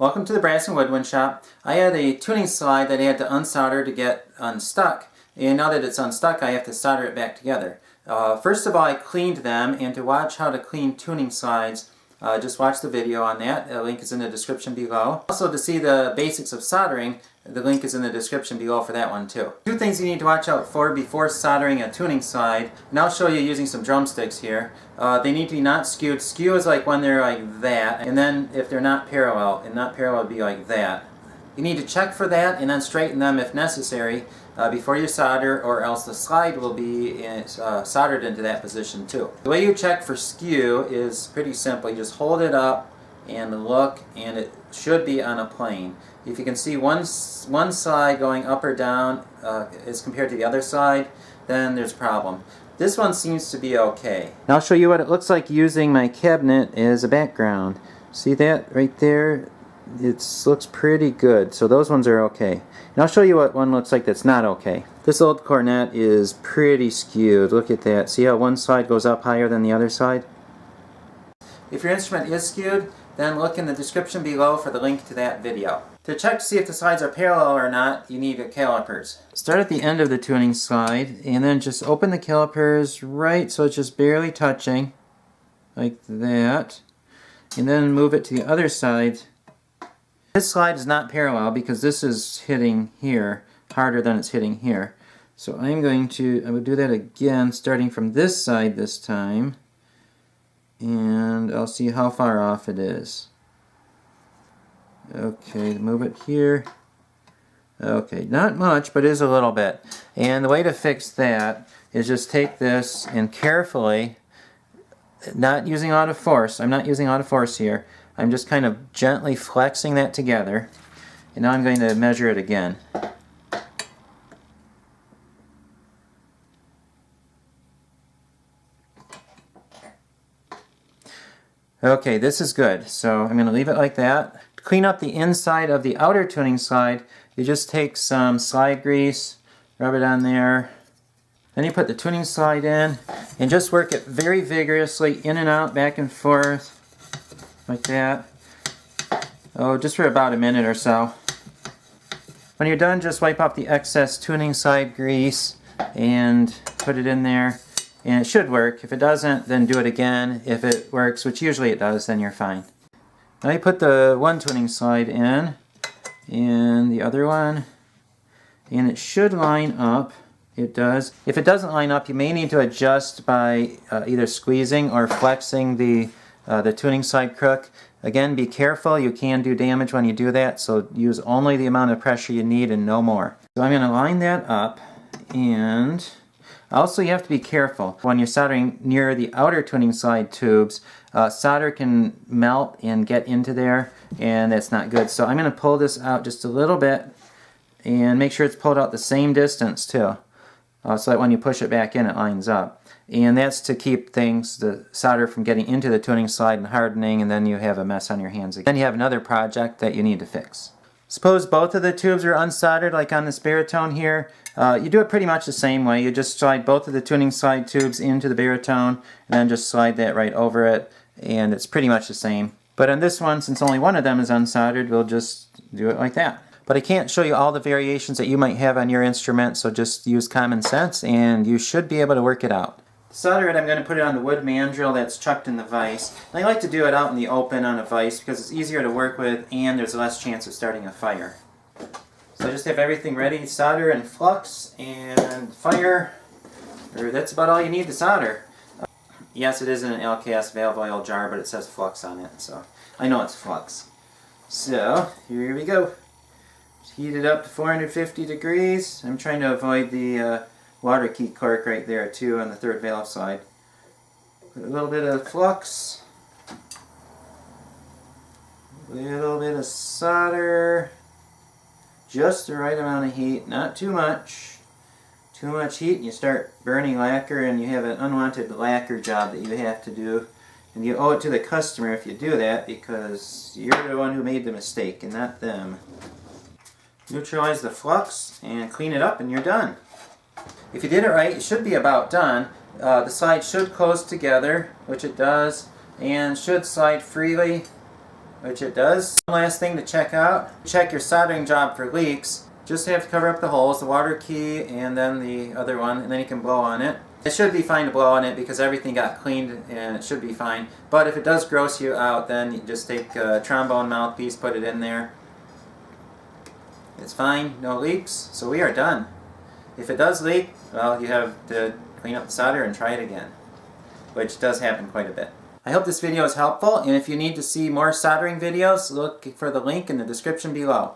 Welcome to the Brass and Woodwind Shop. I had a tuning slide that I had to unsolder to get unstuck, and now that it's unstuck I have to solder it back together. First of all, I cleaned them, and to watch how to clean tuning slides, just watch the video on that. The link is in the description below. Also, to see the basics of soldering, the link is in the description below for that one too. Two things you need to watch out for before soldering a tuning slide, and I'll show you using some drumsticks here. They need to be not skewed. Skew is like when they're like that, and then if they're not parallel, and not parallel would be like that. You need to check for that and then straighten them if necessary before you solder, or else the slide will be soldered into that position too. The way you check for skew is pretty simple. You just hold it up and look, and it should be on a plane. If you can see one side going up or down as compared to the other side, then there's a problem. This one seems to be okay. Now I'll show you what it looks like using my cabinet as a background. See that right there? It looks pretty good. So those ones are okay. And I'll show you what one looks like that's not okay. This old cornet is pretty skewed. Look at that. See how one side goes up higher than the other side? If your instrument is skewed, then look in the description below for the link to that video. To check to see if the sides are parallel or not, you need calipers. Start at the end of the tuning slide, and then just open the calipers right so it's just barely touching, like that. And then move it to the other side. This slide is not parallel because this is hitting here harder than it's hitting here. So I will do that again, starting from this side this time. And I'll see how far off it is. Okay, move it here. Okay, not much, but it is a little bit. And the way to fix that is just take this and carefully, not using a lot of force, I'm not using a lot of force here, I'm just kind of gently flexing that together. And now I'm going to measure it again. Okay, this is good. So I'm going to leave it like that. To clean up the inside of the outer tuning slide, you just take some slide grease, rub it on there. Then you put the tuning slide in and just work it very vigorously in and out, back and forth, like that. Oh, just for about a minute or so. When you're done, just wipe off the excess tuning slide grease and put it in there. And it should work. If it doesn't, then do it again. If it works, which usually it does, then you're fine. Now you put the one tuning slide in, and the other one, and it should line up. It does. If it doesn't line up, you may need to adjust by either squeezing or flexing the tuning slide crook. Again, be careful. You can do damage when you do that, so use only the amount of pressure you need and no more. So I'm going to line that up, and also, you have to be careful when you're soldering near the outer tuning slide tubes. Solder can melt and get into there, and that's not good. So I'm going to pull this out just a little bit and make sure it's pulled out the same distance too, so that when you push it back in, it lines up. And that's to keep the solder from getting into the tuning slide and hardening, and then you have a mess on your hands again. Then you have another project that you need to fix. Suppose both of the tubes are unsoldered, like on this baritone here. You do it pretty much the same way. You just slide both of the tuning slide tubes into the baritone, and then just slide that right over it, and it's pretty much the same. But on this one, since only one of them is unsoldered, we'll just do it like that. But I can't show you all the variations that you might have on your instrument, so just use common sense, and you should be able to work it out. To solder it, I'm going to put it on the wood mandrel that's chucked in the vise. And I like to do it out in the open on a vise because it's easier to work with and there's less chance of starting a fire. So I just have everything ready, solder and flux and fire. That's about all you need to solder. Yes, it is in an LKS valve oil jar, but it says flux on it, so I know it's flux. So here we go. Just heat it up to 450 degrees. I'm trying to avoid the water key cork right there too on the third valve side. Put a little bit of flux, a little bit of solder, just the right amount of heat, not too much. Too much heat and you start burning lacquer, and you have an unwanted lacquer job that you have to do, and you owe it to the customer if you do that, because you're the one who made the mistake and not them. Neutralize the flux and clean it up and you're done. If you did it right, it should be about done. The slide should close together, which it does, and should slide freely which it does. One last thing to check out, check your soldering job for leaks. Just have to cover up the holes, the water key and then the other one, and then you can blow on it. It should be fine to blow on it because everything got cleaned and it should be fine. But if it does gross you out, then you just take a trombone mouthpiece, put it in there. It's fine, no leaks, so we are done. If it does leak, well, you have to clean up the solder and try it again, which does happen quite a bit. I hope this video is helpful, and if you need to see more soldering videos, look for the link in the description below.